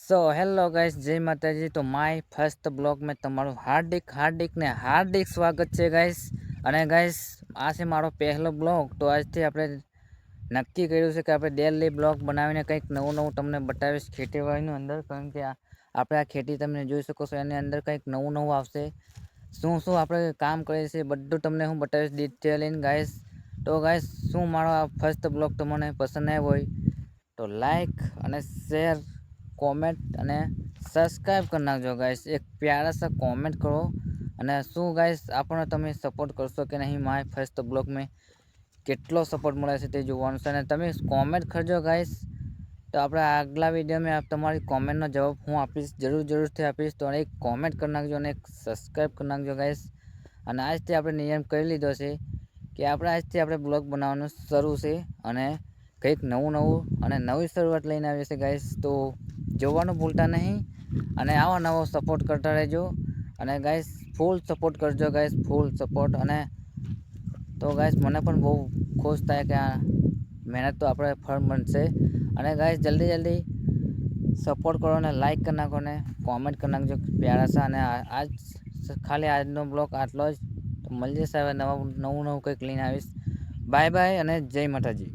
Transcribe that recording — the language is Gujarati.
સો હેલો ગાઈસ, જય માતાજી। તો માય ફર્સ્ટ બ્લોગ में તમારું હાર્દિક સ્વાગત છે ગાઈસ। અને ગાઈસ, આ છે મારો પહેલો બ્લોગ। તો આજથી આપણે નક્કી કર્યું છે કે આપણે ડેલી બ્લોગ બનાવીને કંઈક નવું તમને બતાવીશ ખેતીવાડીની અંદર। કારણ કે આપણે આ ખેતી તમે જોઈ શકો છો, એની અંદર કંઈક નવું આવશે। શું આપણે કામ કરીએ છીએ બધું તમને હું બતાવીશ ડિટેલિંગ ગાઈસ। તો ગાઈસ, શું મારો આ ફર્સ્ટ બ્લોગ તમને પસંદ આવ્યો હોય તો લાઈક અને શેર, कमेंट અને સબસ્ક્રાઈબ કરી નાખજો ગાઈસ। એક પ્યારા સા कमेंट કરો। અને શું ગાઈસ, આપણને તમે સપોર્ટ કરશો કે નહીં માય ફર્સ્ટ બ્લોગ में કેટલો સપોર્ટ મળે છે તે જોવાનું છે। અને તમે કોમેન્ટ કરજો ગાઈસ, તો આપણે આગલા વિડીયોમાં તમારી કોમેન્ટનો જવાબ હું આપીશ, જરૂરથી આપીશ। તો એક કોમેન્ટ કરી નાખજો અને એક સબસ્ક્રાઈબ કરી નાખજો ગાઈસ। અને આજથી આપણે નિયમ કરી લીધો છે કે આજથી આપણે બ્લોગ બનાવવાનું શરૂ છે અને કંઈક નવું અને નવી શરૂઆત લઈને આવીએ છીએ ગાઈસ। તો જોવાનું ભૂલતા નહીં અને આવા નવો સપોર્ટ કરતા રહેજો। અને ગાઈસ, ફૂલ સપોર્ટ કરજો ગાઈસ, ફૂલ સપોર્ટ। અને તો ગાઈસ, મને પણ બહુ ખુશ થાય કે આ મહેનત તો આપણે ફળ મળશે। અને ગાઈસ, જલ્દી સપોર્ટ કરો અને લાઈક કરી નાખો અને કોમેન્ટ કરી નાખજો પ્યારા સા। અને આજ ખાલી આજનો બ્લોગ આટલો જ। તો મળી જશે હવે નવું કંઈક લઈને આવીશ। બાય બાય અને જય માતાજી।